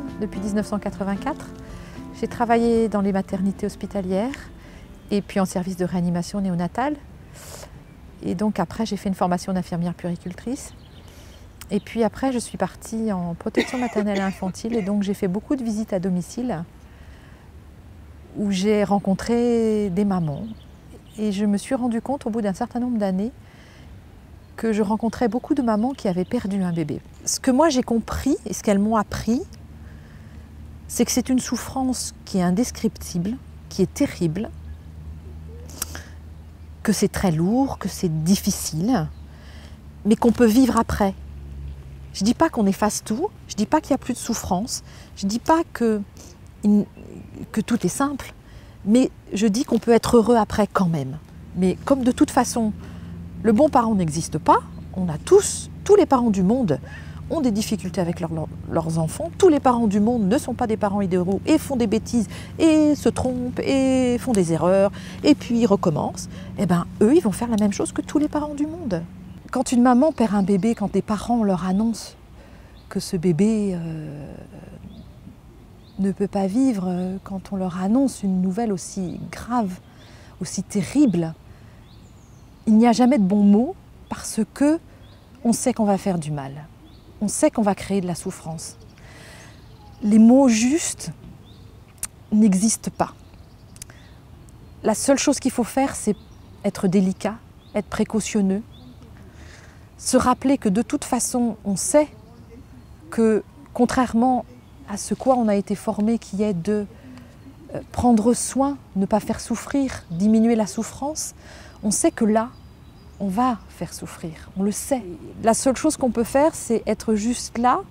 sage-femme depuis 1984. J'ai travaillé dans les maternités hospitalières et puis en service de réanimation néonatale. Et donc après, j'ai fait une formation d'infirmière puéricultrice. Et puis après, je suis partie en protection maternelle et infantile et donc j'ai fait beaucoup de visites à domicile où j'ai rencontré des mamans. Et je me suis rendu compte au bout d'un certain nombre d'années que je rencontrais beaucoup de mamans qui avaient perdu un bébé. Ce que moi j'ai compris et ce qu'elles m'ont appris, c'est que c'est une souffrance qui est indescriptible, qui est terrible, que c'est très lourd, que c'est difficile, mais qu'on peut vivre après. Je ne dis pas qu'on efface tout, je ne dis pas qu'il n'y a plus de souffrance, je ne dis pas que tout est simple, mais je dis qu'on peut être heureux après quand même. Mais comme de toute façon, le bon parent n'existe pas, on a tous les parents du monde ont des difficultés avec leurs enfants, tous les parents du monde ne sont pas des parents idéaux et font des bêtises et se trompent et font des erreurs et puis recommencent, eh bien eux ils vont faire la même chose que tous les parents du monde. Quand une maman perd un bébé, quand des parents leur annoncent que ce bébé ne peut pas vivre, quand on leur annonce une nouvelle aussi grave, aussi terrible, il n'y a jamais de bons mots parce que on sait qu'on va faire du mal. On sait qu'on va créer de la souffrance. Les mots justes n'existent pas. La seule chose qu'il faut faire, c'est être délicat, être précautionneux, se rappeler que de toute façon, on sait que, contrairement à ce quoi on a été formé, qui est de prendre soin, ne pas faire souffrir, diminuer la souffrance, on sait que là, on va faire souffrir, on le sait. La seule chose qu'on peut faire, c'est être juste là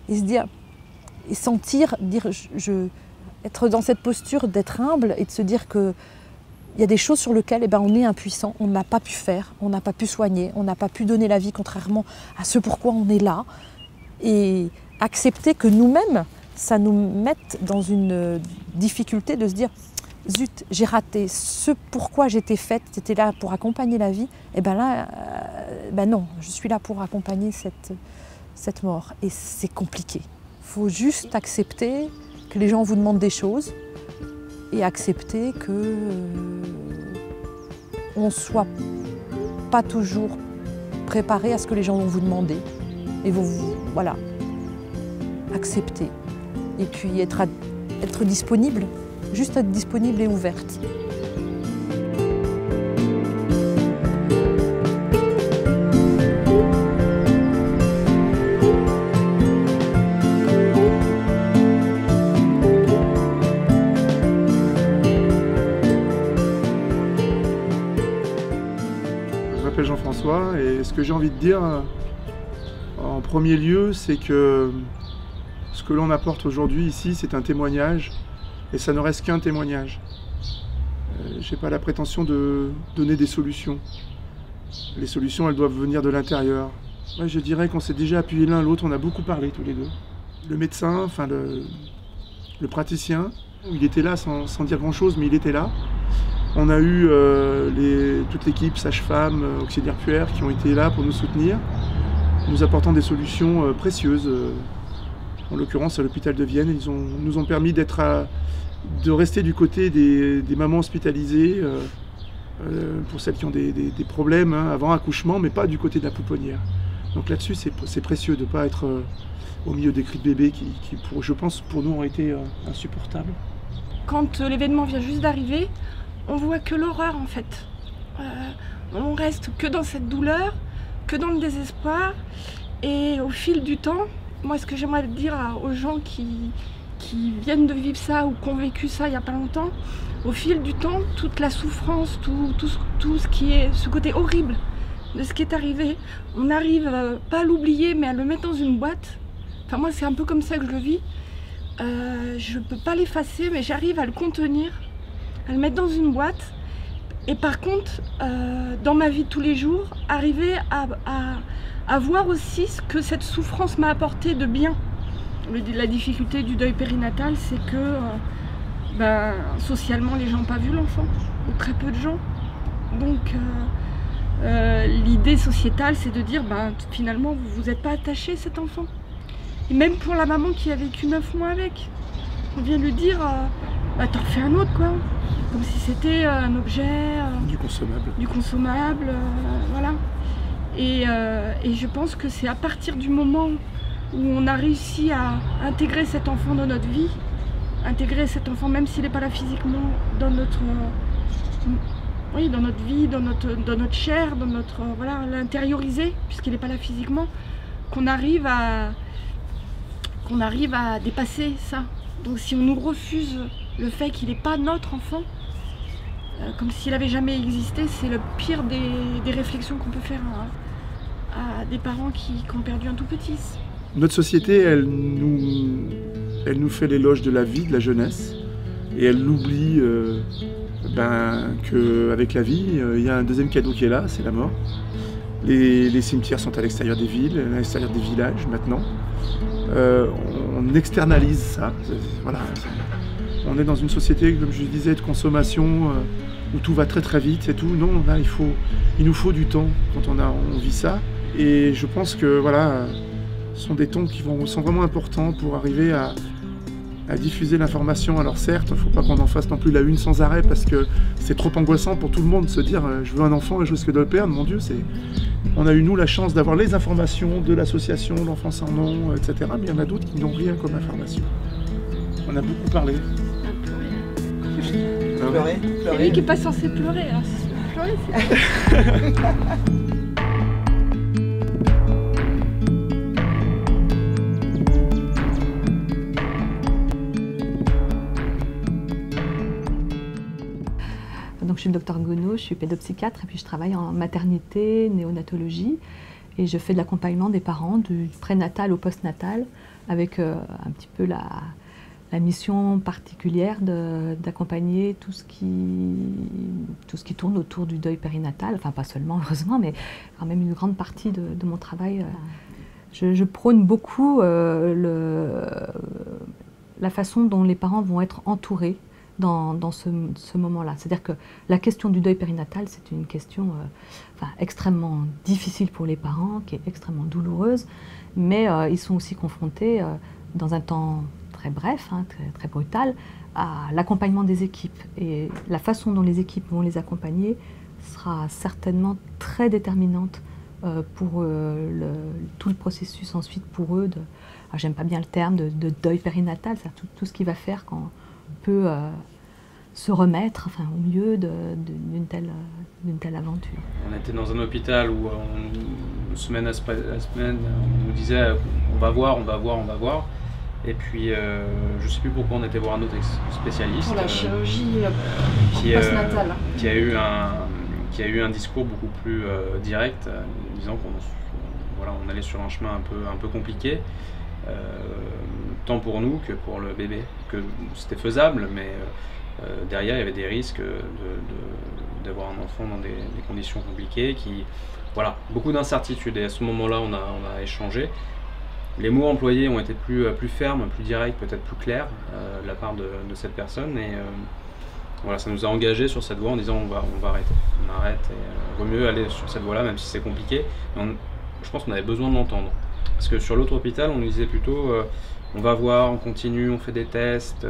et se dire, et sentir, être dans cette posture d'être humble et de se dire qu'il y a des choses sur lesquelles on est impuissant, on n'a pas pu faire, on n'a pas pu soigner, on n'a pas pu donner la vie contrairement à ce pourquoi on est là. Et accepter que nous-mêmes, ça nous mette dans une difficulté de se dire zut, j'ai raté, ce pourquoi j'étais faite, c'était là pour accompagner la vie, et bien là, non, je suis là pour accompagner cette mort. Et c'est compliqué. Il faut juste accepter que les gens vous demandent des choses et accepter que on ne soit pas toujours préparé à ce que les gens vont vous demander. Et voilà, accepter. Et puis être disponible. Juste être disponible et ouverte. Je m'appelle Jean-François et ce que j'ai envie de dire en premier lieu, c'est que ce que l'on apporte aujourd'hui ici, c'est un témoignage. Et ça ne reste qu'un témoignage. Je n'ai pas la prétention de donner des solutions. Les solutions, elles doivent venir de l'intérieur. Ouais, je dirais qu'on s'est déjà appuyé l'un l'autre, on a beaucoup parlé tous les deux. Le médecin, enfin le praticien, il était là sans dire grand-chose, mais il était là. On a eu toute l'équipe sage-femme, auxiliaires puère, qui ont été là pour nous soutenir, nous apportant des solutions précieuses. En l'occurrence, à l'hôpital de Vienne, ils nous ont permis de rester du côté des mamans hospitalisées, pour celles qui ont des problèmes avant accouchement, mais pas du côté de la pouponnière. Donc là-dessus, c'est précieux de ne pas être au milieu des cris de bébé qui je pense, pour nous, ont été insupportables. Quand l'événement vient juste d'arriver, on voit que l'horreur en fait. On reste que dans cette douleur, que dans le désespoir, et au fil du temps, moi, ce que j'aimerais dire aux gens qui viennent de vivre ça ou qui ont vécu ça il n'y a pas longtemps, au fil du temps, toute la souffrance, tout ce qui est ce côté horrible de ce qui est arrivé, on n'arrive pas à l'oublier, mais à le mettre dans une boîte. Enfin, moi, c'est un peu comme ça que je le vis. Je ne peux pas l'effacer, mais j'arrive à le contenir, à le mettre dans une boîte. Et par contre, dans ma vie de tous les jours, arriver à voir aussi ce que cette souffrance m'a apporté de bien. La difficulté du deuil périnatal, c'est que socialement, les gens n'ont pas vu l'enfant, ou très peu de gens. Donc, l'idée sociétale, c'est de dire, finalement, vous n'êtes pas attaché à cet enfant. Et même pour la maman qui a vécu 9 mois avec. On vient lui dire, bah, t'en refais un autre, quoi. Comme si c'était un objet... Du consommable. Du consommable, voilà. Et je pense que c'est à partir du moment où on a réussi à intégrer cet enfant dans notre vie, intégrer cet enfant, même s'il n'est pas là physiquement, dans notre... oui, dans notre vie, dans notre chair, dans notre... voilà, l'intérioriser, puisqu'il n'est pas là physiquement, qu'on arrive à dépasser ça. Donc si on nous refuse le fait qu'il n'est pas notre enfant, comme s'il n'avait jamais existé, c'est le pire des réflexions qu'on peut faire à des parents qui ont perdu un tout petit. Notre société, elle nous fait l'éloge de la vie, de la jeunesse, et elle oublie qu'avec la vie, il y a un deuxième cadeau qui est là, c'est la mort. Les cimetières sont à l'extérieur des villes, à l'extérieur des villages maintenant. On externalise ça. Voilà. On est dans une société, comme je disais, de consommation où tout va très très vite, c'est tout. Non, là, il nous faut du temps quand on vit ça. Et je pense que voilà, ce sont des temps qui sont vraiment importants pour arriver à diffuser l'information. Alors certes, il ne faut pas qu'on en fasse non plus la une sans arrêt parce que c'est trop angoissant pour tout le monde de se dire je veux un enfant et je risque de le perdre. Mon Dieu, on a eu nous la chance d'avoir les informations de l'association, l'enfant sans nom, etc. Mais il y en a d'autres qui n'ont rien comme information. On a beaucoup parlé. Pleurer. C'est lui qui n'est pas censé pleurer. Alors, pleurer, c'est... Donc, je suis le docteur Gonneau, je suis pédopsychiatre et puis je travaille en maternité, néonatologie et je fais de l'accompagnement des parents du prénatal au postnatal avec un petit peu la mission particulière d'accompagner tout ce qui tourne autour du deuil périnatal, enfin pas seulement heureusement, mais quand même une grande partie de mon travail. Je prône beaucoup la façon dont les parents vont être entourés dans ce moment-là. C'est-à-dire que la question du deuil périnatal, c'est une question extrêmement difficile pour les parents, qui est extrêmement douloureuse, mais ils sont aussi confrontés dans un temps très bref, très, très brutal, à l'accompagnement des équipes. Et la façon dont les équipes vont les accompagner sera certainement très déterminante pour tout le processus ensuite pour eux. J'aime pas bien le terme de deuil périnatal, c'est tout ce qui va faire quand on peut se remettre au milieu d'une telle aventure. On était dans un hôpital où semaine à semaine, on nous disait on va voir. Et puis, je ne sais plus pourquoi on était voir un autre spécialiste. Pour la chirurgie postnatale. Qui a eu un discours beaucoup plus direct, disant qu'on allait sur un chemin un peu compliqué, tant pour nous que pour le bébé. Que c'était faisable, mais derrière, il y avait des risques d'avoir un enfant dans des conditions compliquées. Voilà, beaucoup d'incertitudes. Et à ce moment-là, on a échangé. Les mots employés ont été plus fermes, plus directs, peut-être plus clairs de la part de cette personne. Et voilà, ça nous a engagés sur cette voie en disant on va arrêter. On arrête et vaut mieux aller sur cette voie-là, même si c'est compliqué. Je pense qu'on avait besoin de l'entendre. Parce que sur l'autre hôpital, on nous disait plutôt on va voir, on continue, on fait des tests.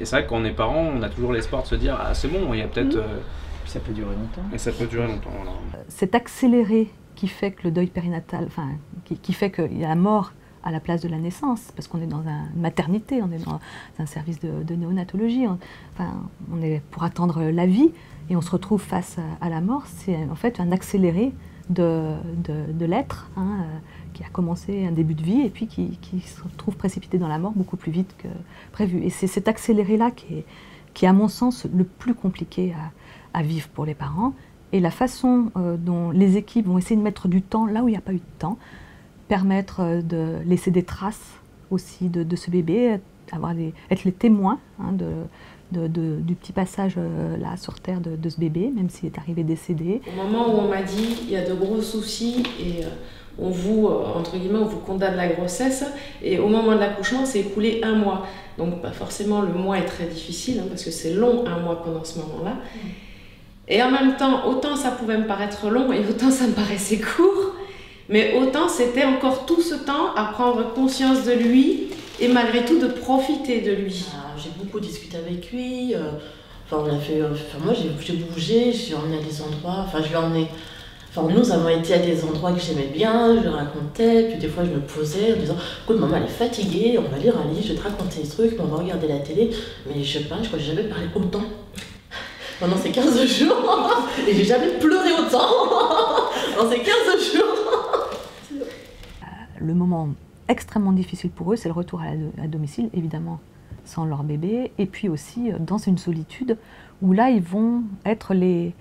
Et c'est vrai que quand on est parent, on a toujours l'espoir de se dire ah c'est bon, il y a peut-être... Ça peut durer longtemps. Et ça peut durer longtemps, voilà. C'est accéléré qui fait que le deuil périnatal, qui fait qu'il y a la mort à la place de la naissance, parce qu'on est dans une maternité, on est dans un service de néonatologie, on est pour attendre la vie et on se retrouve face à la mort. C'est en fait un accéléré de l'être qui a commencé un début de vie et puis qui se retrouve précipité dans la mort beaucoup plus vite que prévu. Et c'est cet accéléré-là qui est à mon sens le plus compliqué à vivre pour les parents. Et la façon dont les équipes vont essayer de mettre du temps là où il n'y a pas eu de temps, permettre de laisser des traces aussi de ce bébé, être les témoins du petit passage là sur Terre de ce bébé, même s'il est arrivé décédé. Au moment où on m'a dit il y a de gros soucis et on vous, entre guillemets, on vous condamne la grossesse, et au moment de l'accouchement, c'est écoulé 1 mois. Donc forcément, le mois est très difficile, parce que c'est long 1 mois pendant ce moment-là. Et en même temps, autant ça pouvait me paraître long et autant ça me paraissait court, Mais autant c'était encore tout ce temps à prendre conscience de lui et malgré tout de profiter de lui. J'ai beaucoup discuté avec lui. On a fait, moi j'ai bougé, j'ai emmené à des endroits. Je l'ai emmené. Nous avons été à des endroits que j'aimais bien, je lui racontais, puis des fois je me posais en disant écoute, maman elle est fatiguée, on va lire un livre, je vais te raconter des trucs, on va regarder la télé. Mais je crois que j'ai jamais parlé autant pendant ces 15 jours. Et j'ai jamais pleuré autant dans ces 15 jours. Le moment extrêmement difficile pour eux, c'est le retour à domicile, évidemment, sans leur bébé, et puis aussi dans une solitude où là, ils vont être les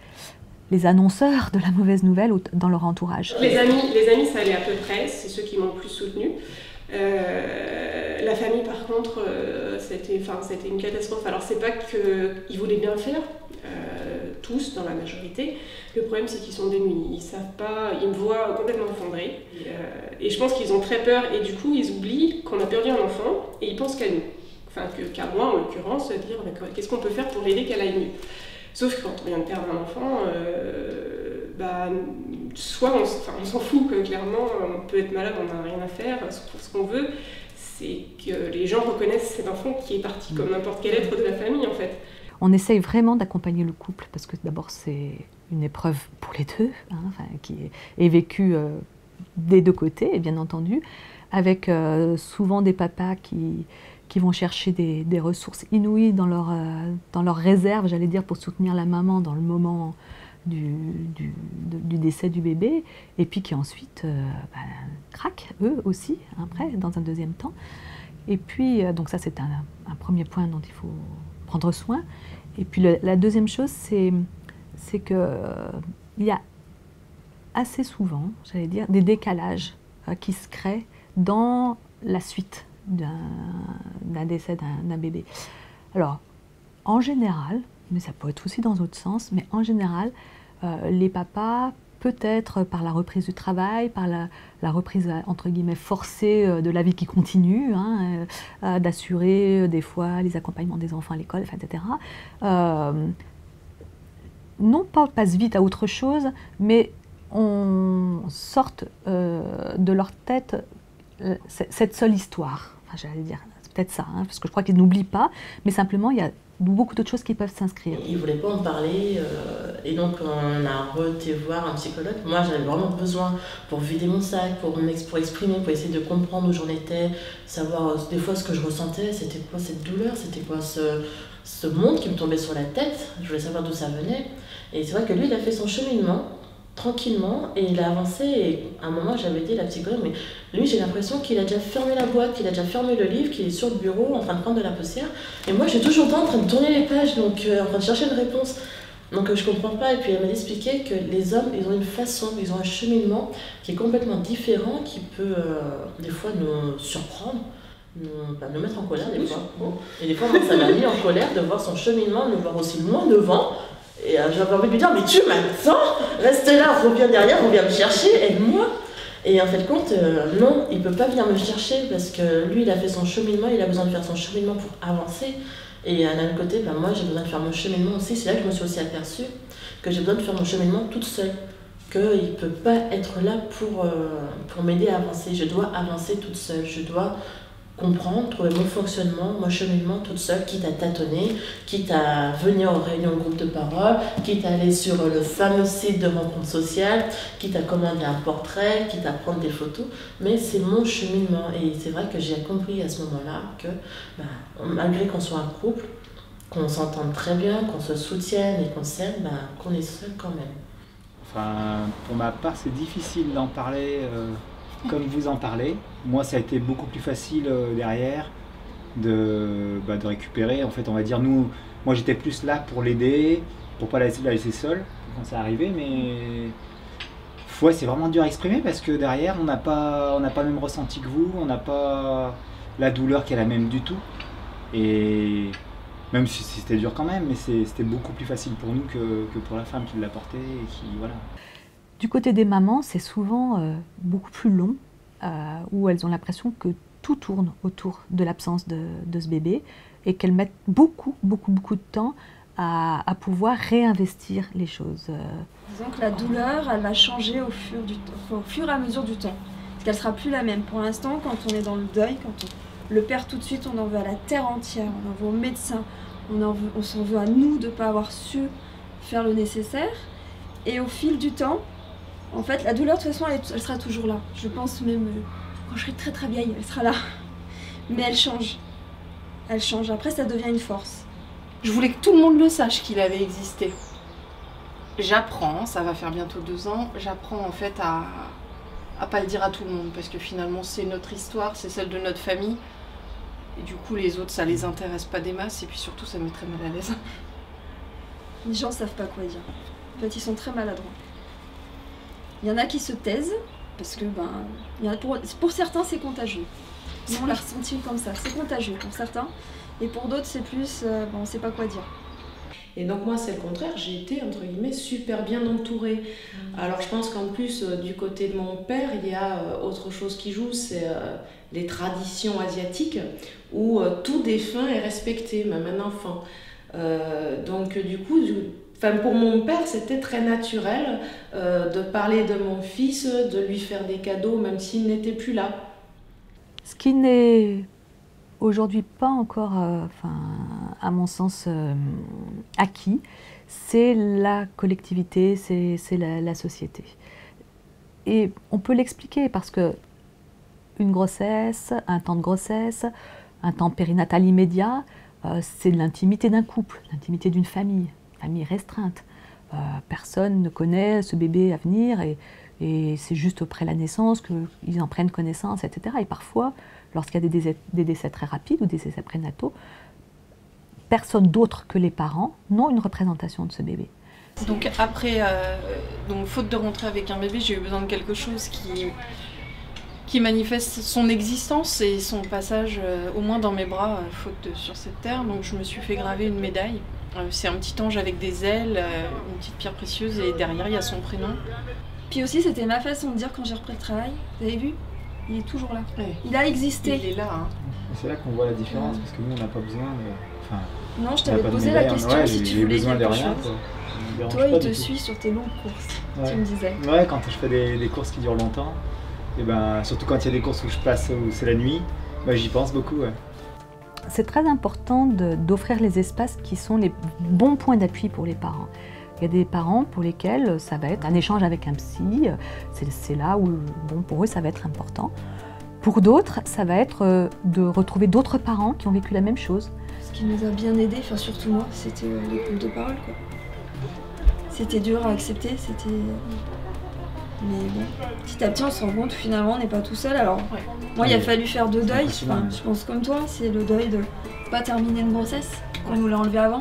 annonceurs de la mauvaise nouvelle dans leur entourage. Les amis, ça allait à peu près, c'est ceux qui m'ont le plus soutenue. La famille, par contre, c'était une catastrophe. Alors, c'est pas qu'ils voulaient bien faire, tous, dans la majorité. Le problème, c'est qu'ils sont démunis. Ils savent pas, ils me voient complètement effondrée. Et je pense qu'ils ont très peur. Et du coup, ils oublient qu'on a perdu un enfant et ils pensent qu'à nous. Qu'à moi, en l'occurrence, dire qu'est-ce qu'on peut faire pour l'aider qu'elle aille mieux. Sauf que quand on vient de perdre un enfant, soit on s'en fout, clairement, on peut être malade, on n'a rien à faire. Ce qu'on veut, c'est que les gens reconnaissent cet enfant qui est parti comme n'importe quel être de la famille, en fait. On essaye vraiment d'accompagner le couple, parce que d'abord, c'est une épreuve pour les deux, qui est vécue des deux côtés, bien entendu, avec souvent des papas qui vont chercher des ressources inouïes dans leur réserve, j'allais dire, pour soutenir la maman dans le moment du décès du bébé, et puis qui ensuite craquent, eux aussi, après, dans un deuxième temps. Et puis, donc ça, c'est un premier point dont il faut prendre soin. Et puis, la deuxième chose, c'est qu'il y a assez souvent, j'allais dire, des décalages qui se créent dans la suite d'un décès d'un bébé. Alors, en général, mais ça peut être aussi dans l'autre sens, mais en général, les papas, peut-être par la reprise du travail, par la reprise, entre guillemets, forcée de la vie qui continue, d'assurer des fois les accompagnements des enfants à l'école, etc., non pas passent vite à autre chose, mais on sorte de leur tête cette seule histoire. J'allais dire, c'est peut-être ça, parce que je crois qu'ils n'oublient pas, mais simplement, il y a beaucoup d'autres choses qui peuvent s'inscrire. Ils ne voulaient pas en parler, et donc on a été voir un psychologue. Moi, j'avais vraiment besoin pour vider mon sac, pour exprimer, pour essayer de comprendre où j'en étais, savoir des fois ce que je ressentais, c'était quoi cette douleur, c'était quoi ce monde qui me tombait sur la tête. Je voulais savoir d'où ça venait. Et c'est vrai que lui, il a fait son cheminement, tranquillement, et il a avancé. Et à un moment, j'avais dit à la psychologue, mais lui, j'ai l'impression qu'il a déjà fermé la boîte, qu'il a déjà fermé le livre, qu'il est sur le bureau en train de prendre de la poussière. Et moi, j'ai toujours temps en train de tourner les pages, donc en train de chercher une réponse. Donc je comprends pas. Et puis elle m'a expliqué que les hommes, ils ont une façon, ils ont un cheminement qui est complètement différent, qui peut des fois nous surprendre, nous mettre en colère des fois. Et des fois, moi, ça m'a mis en colère de voir son cheminement, de le voir aussi loin devant. Et j'avais envie de lui dire, mais tu m'attends, reste là, reviens derrière, reviens me chercher, aide-moi. Et en fait, compte, non, il ne peut pas venir me chercher parce que lui, il a fait son cheminement, il a besoin de faire son cheminement pour avancer. Et d'un autre côté, moi, j'ai besoin de faire mon cheminement aussi. C'est là que je me suis aussi aperçue que j'ai besoin de faire mon cheminement toute seule. Qu'il ne peut pas être là pour m'aider à avancer. Je dois avancer toute seule. Je dois comprendre, trouver mon fonctionnement, mon cheminement toute seule, quitte à tâtonner, quitte à venir aux réunions de groupe de parole, quitte à aller sur le fameux site de rencontre sociale, quitte à commander un portrait, quitte à prendre des photos, mais c'est mon cheminement. Et c'est vrai que j'ai compris à ce moment-là que malgré qu'on soit un couple, qu'on s'entende très bien, qu'on se soutienne et qu'on s'aime, qu'on est seul quand même. Enfin, pour ma part, c'est difficile d'en parler comme vous en parlez. Moi, ça a été beaucoup plus facile derrière de récupérer. En fait, on va dire, moi j'étais plus là pour l'aider, pour pas la laisser seule quand ça arrivait, mais ouais, c'est vraiment dur à exprimer parce que derrière, on n'a pas le même ressenti que vous, on n'a pas la douleur qui est la même du tout. Et même si c'était dur quand même, mais c'était beaucoup plus facile pour nous que pour la femme qui l'a porté et qui, voilà. Du côté des mamans, c'est souvent beaucoup plus long, où elles ont l'impression que tout tourne autour de l'absence de ce bébé et qu'elles mettent beaucoup de temps à pouvoir réinvestir les choses. Disons que la douleur, elle va changer au fur et à mesure du temps. Parce qu'elle sera plus la même. Pour l'instant, quand on est dans le deuil, quand on le perd tout de suite, on en veut à la terre entière, on en veut aux médecins, on s'en veut à nous de ne pas avoir su faire le nécessaire. Et au fil du temps, en fait, la douleur, de toute façon, elle sera toujours là. Je pense même, quand je serai très très vieille, elle sera là. Mais elle change. Elle change. Après, ça devient une force. Je voulais que tout le monde le sache qu'il avait existé. J'apprends, ça va faire bientôt 2 ans, j'apprends en fait à pas le dire à tout le monde parce que finalement c'est notre histoire, c'est celle de notre famille. Et du coup les autres ça les intéresse pas des masses et puis surtout ça me met très mal à l'aise. Les gens savent pas quoi dire. En fait ils sont très maladroits. Il y en a qui se taisent parce que pour certains c'est contagieux. Nous on l'a ressenti comme ça, c'est contagieux pour certains. Et pour d'autres c'est plus, on sait pas quoi dire. Et donc moi c'est le contraire, j'ai été entre guillemets super bien entourée. Alors je pense qu'en plus du côté de mon père il y a autre chose qui joue, c'est les traditions asiatiques où tout défunt est respecté, même un enfant. Donc du coup, pour mon père c'était très naturel de parler de mon fils, de lui faire des cadeaux même s'il n'était plus là. Ce qui n'est aujourd'hui pas encore, à mon sens, acquis, c'est la collectivité, c'est la société. Et on peut l'expliquer parce que une grossesse, un temps de grossesse, un temps périnatal immédiat, c'est de l'intimité d'un couple, l'intimité d'une famille restreinte. Personne ne connaît ce bébé à venir et c'est juste après la naissance qu'ils en prennent connaissance, etc. Et parfois, lorsqu'il y a des décès très rapides ou des décès prénataux, personne d'autre que les parents n'ont une représentation de ce bébé. Donc après, faute de rentrer avec un bébé, j'ai eu besoin de quelque chose qui manifeste son existence et son passage au moins dans mes bras, sur cette terre. Donc je me suis fait graver une médaille. C'est un petit ange avec des ailes, une petite pierre précieuse et derrière il y a son prénom. Puis aussi c'était ma façon de dire quand j'ai repris le travail, vous avez vu ? Il est toujours là. Ouais. Il a existé. Il est là. Hein. C'est là qu'on voit la différence parce que nous on n'a pas besoin de... Non, je t'avais posé la question si tu voulais besoin quelque de rien, chose. Toi, il te suit sur tes longues courses, tu me disais. Ouais, quand je fais des courses qui durent longtemps, et surtout quand il y a des courses où je passe, où c'est la nuit, j'y pense beaucoup. Ouais. C'est très important d'offrir les espaces qui sont les bons points d'appui pour les parents. Il y a des parents pour lesquels ça va être un échange avec un psy, c'est là où, pour eux, ça va être important. Pour d'autres, ça va être de retrouver d'autres parents qui ont vécu la même chose. Ce qui nous a bien aidés, surtout moi, c'était les groupes de parole, quoi. C'était dur à accepter, mais bon, petit à petit on se rend compte que finalement on n'est pas tout seul. Alors moi il a fallu faire 2 deuils, je pense comme toi, c'est le deuil de pas terminer une grossesse, qu'on nous l'a enlevé avant,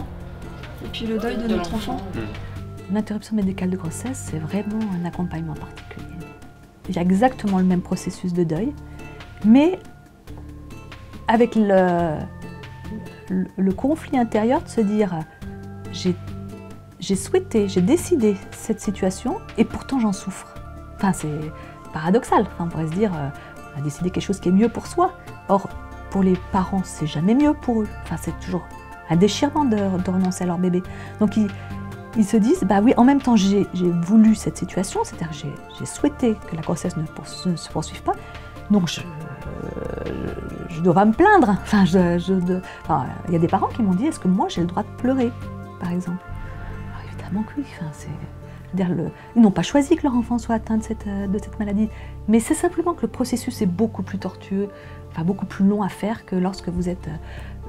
et puis le deuil de notre enfant. L'interruption médicale de grossesse, c'est vraiment un accompagnement particulier. Il y a exactement le même processus de deuil, mais avec le conflit intérieur de se dire j'ai souhaité, j'ai décidé cette situation et pourtant j'en souffre. C'est paradoxal. On pourrait se dire on a décidé quelque chose qui est mieux pour soi. Or, pour les parents, c'est jamais mieux pour eux. C'est toujours un déchirement de renoncer à leur bébé. Donc ils se disent oui, en même temps j'ai voulu cette situation, c'est-à-dire j'ai souhaité que la grossesse ne se poursuive pas. Donc je dois me plaindre. Il y a des parents qui m'ont dit est-ce que moi j'ai le droit de pleurer, par exemple. Alors, évidemment que oui. Ils n'ont pas choisi que leur enfant soit atteint de cette maladie, mais c'est simplement que le processus est beaucoup plus tortueux, beaucoup plus long à faire que lorsque vous êtes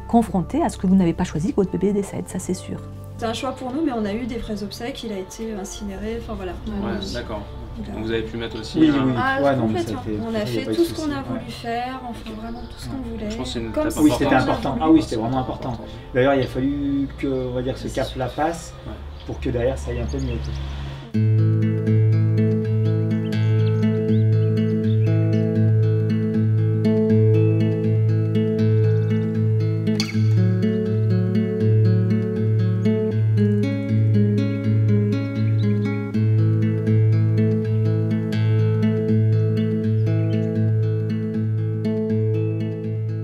confronté à ce que vous n'avez pas choisi, que votre bébé décède, ça c'est sûr. C'est un choix pour nous, mais on a eu des vrais obsèques, il a été incinéré, voilà. Ouais, d'accord. Donc vous avez pu mettre aussi... Oui. Complètement. On a fait tout ce qu'on a voulu faire, vraiment tout ce qu'on voulait. Je pense que c'est une étape importante. Oui, c'était important. Ah oui, c'était vraiment important. D'ailleurs, il a fallu que, ce cap-là passe pour que derrière ça aille un peu mieux.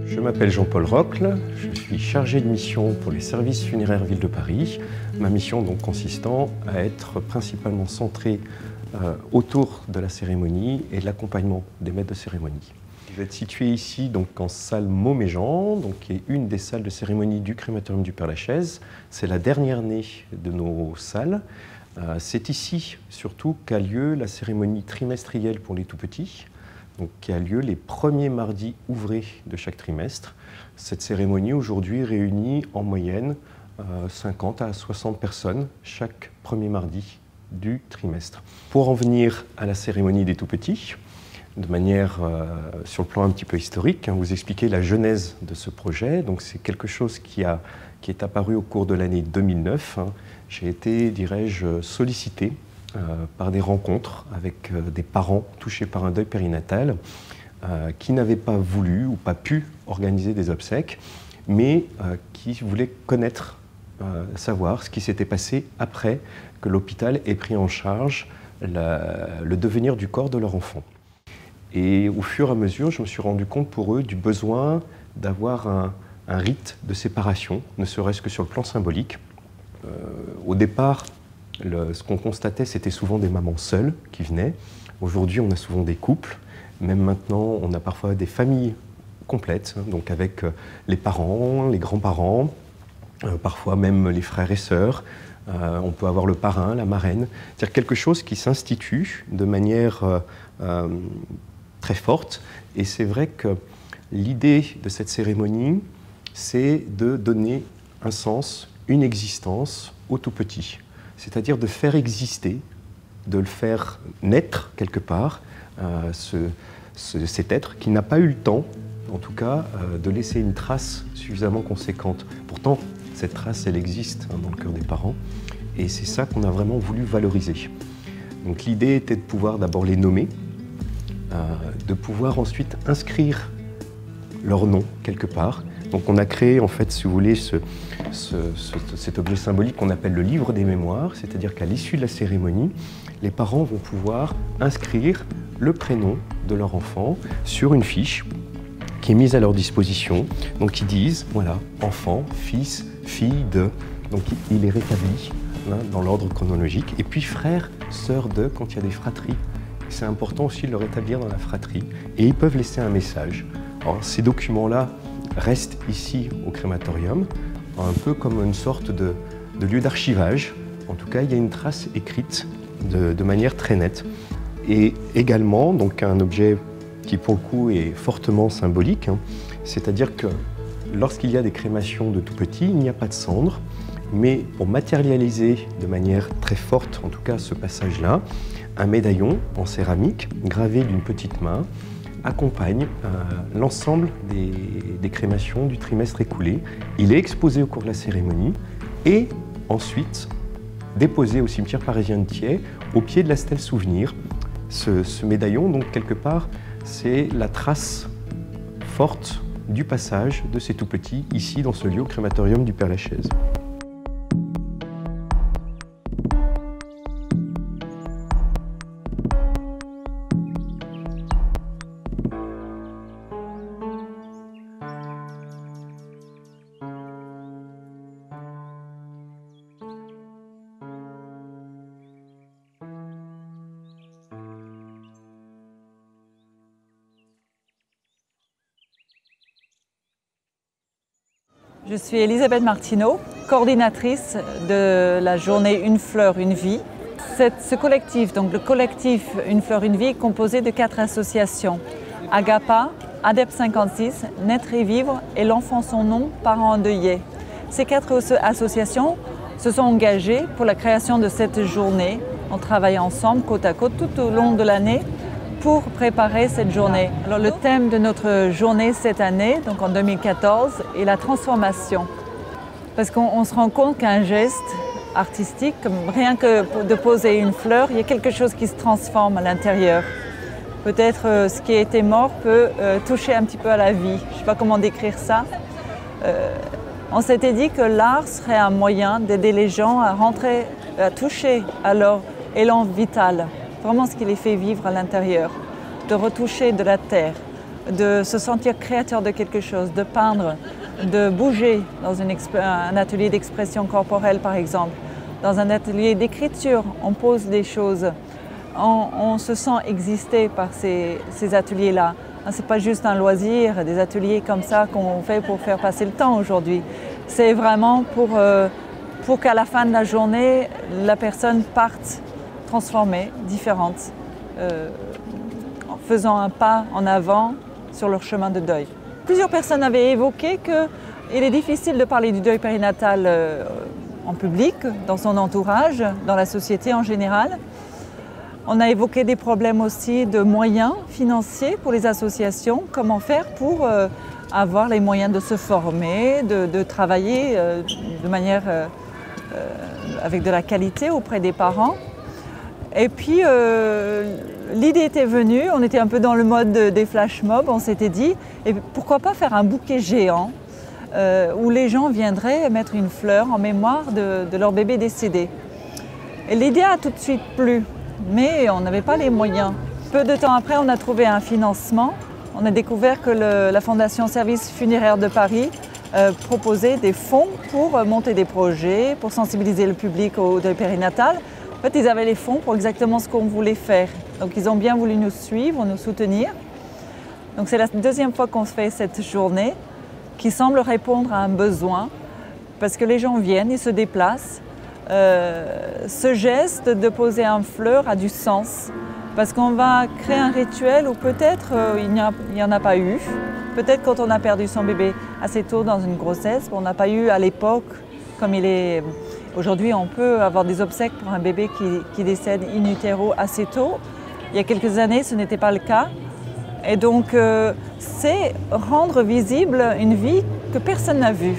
Je m'appelle Jean-Paul Rocle, je suis chargé de mission pour les services funéraires Ville de Paris. Ma mission donc consistant à être principalement centrée autour de la cérémonie et de l'accompagnement des maîtres de cérémonie. Je vais être situé ici donc en salle Mauméjean, donc qui est une des salles de cérémonie du crématorium du Père-Lachaise. C'est la dernière née de nos salles. C'est ici surtout qu'a lieu la cérémonie trimestrielle pour les tout-petits, donc qui a lieu les premiers mardis ouvrés de chaque trimestre. Cette cérémonie aujourd'hui réunit en moyenne 50 à 60 personnes chaque premier mardi du trimestre. Pour en venir à la cérémonie des tout-petits, de manière sur le plan un petit peu historique, vous expliquer la genèse de ce projet. Donc c'est quelque chose qui est apparu au cours de l'année 2009. J'ai été, dirais-je, sollicité par des rencontres avec des parents touchés par un deuil périnatal qui n'avaient pas voulu ou pas pu organiser des obsèques, mais qui voulaient connaître, savoir ce qui s'était passé après que l'hôpital ait pris en charge le devenir du corps de leur enfant. Et au fur et à mesure, je me suis rendu compte pour eux du besoin d'avoir un rite de séparation, ne serait-ce que sur le plan symbolique. Au départ, ce qu'on constatait, c'était souvent des mamans seules qui venaient. Aujourd'hui, on a souvent des couples. Même maintenant, on a parfois des familles complètes, donc avec les parents, les grands-parents, parfois même les frères et sœurs. On peut avoir le parrain, la marraine. C'est-à-dire quelque chose qui s'institue de manière très forte. Et c'est vrai que l'idée de cette cérémonie, c'est de donner un sens, une existence au tout petit. C'est-à-dire de faire exister, de le faire naître quelque part, cet être qui n'a pas eu le temps, en tout cas, de laisser une trace suffisamment conséquente. Pourtant, cette trace, elle existe dans le cœur des parents. Et c'est ça qu'on a vraiment voulu valoriser. Donc l'idée était de pouvoir d'abord les nommer, de pouvoir ensuite inscrire leur nom quelque part. Donc on a créé en fait, si vous voulez, cet objet symbolique qu'on appelle le livre des mémoires, c'est-à-dire qu'à l'issue de la cérémonie, les parents vont pouvoir inscrire le prénom de leur enfant sur une fiche qui est mise à leur disposition. Donc ils disent, voilà, enfant, fils, fille de, donc il est rétabli dans l'ordre chronologique. Et puis frère, sœur de, quand il y a des fratries. C'est important aussi de le rétablir dans la fratrie. Et ils peuvent laisser un message. Alors, ces documents-là restent ici au crématorium, un peu comme une sorte de lieu d'archivage. En tout cas, il y a une trace écrite de manière très nette. Et également, donc un objet qui pour le coup est fortement symbolique, c'est-à-dire que lorsqu'il y a des crémations de tout petits, il n'y a pas de cendres, mais pour matérialiser de manière très forte, en tout cas ce passage-là, un médaillon en céramique gravé d'une petite main accompagne l'ensemble des crémations du trimestre écoulé. Il est exposé au cours de la cérémonie et ensuite déposé au cimetière parisien de Thiais, au pied de la stèle souvenir. Ce médaillon, donc quelque part, c'est la trace forte du passage de ces tout-petits ici dans ce lieu au crématorium du Père-Lachaise. Je suis Elisabeth Martineau, coordinatrice de la journée Une fleur, une vie. Ce collectif, donc le collectif Une fleur, une vie, est composé de 4 associations. Agapa, ADEP 56, Naître et vivre et L'enfant son nom, parents endeuillés. Ces 4 associations se sont engagées pour la création de cette journée. On travaille ensemble, côte à côte, tout au long de l'année, pour préparer cette journée. Alors, le thème de notre journée cette année, donc en 2014, est la transformation. Parce qu'on se rend compte qu'un geste artistique, comme rien que de poser une fleur, il y a quelque chose qui se transforme à l'intérieur. Peut-être ce qui était mort peut toucher un petit peu à la vie. Je ne sais pas comment décrire ça. On s'était dit que l'art serait un moyen d'aider les gens à rentrer, à toucher à leur élan vital. Vraiment ce qui les fait vivre à l'intérieur, de retoucher de la terre, de se sentir créateur de quelque chose, de peindre, de bouger dans un atelier d'expression corporelle par exemple, dans un atelier d'écriture, on pose des choses, on se sent exister par ces ateliers-là. Ce n'est pas juste un loisir, des ateliers comme ça qu'on fait pour faire passer le temps aujourd'hui. C'est vraiment pour qu'à la fin de la journée, la personne parte transformée, différente, en faisant un pas en avant sur leur chemin de deuil. Plusieurs personnes avaient évoqué qu'il est difficile de parler du deuil périnatal en public, dans son entourage, dans la société en général. On a évoqué des problèmes aussi de moyens financiers pour les associations. Comment faire pour avoir les moyens de se former, de travailler de manière avec de la qualité auprès des parents. Et puis l'idée était venue, on était un peu dans le mode des flash mobs, on s'était dit, et pourquoi pas faire un bouquet géant où les gens viendraient mettre une fleur en mémoire de leur bébé décédé. Et l'idée a tout de suite plu, mais on n'avait pas les moyens. Peu de temps après, on a trouvé un financement. On a découvert que la Fondation Services Funéraires de Paris proposait des fonds pour monter des projets, pour sensibiliser le public au deuil périnatal. En fait, ils avaient les fonds pour exactement ce qu'on voulait faire. Donc, ils ont bien voulu nous suivre, nous soutenir. Donc, c'est la deuxième fois qu'on fait cette journée qui semble répondre à un besoin, parce que les gens viennent, ils se déplacent. Ce geste de poser un fleur a du sens, parce qu'on va créer un rituel où peut-être il n'y en a pas eu. Peut-être quand on a perdu son bébé assez tôt dans une grossesse, on n'a pas eu à l'époque, comme il est aujourd'hui, on peut avoir des obsèques pour un bébé qui décède in utero assez tôt. Il y a quelques années, ce n'était pas le cas. Et donc, c'est rendre visible une vie que personne n'a vue.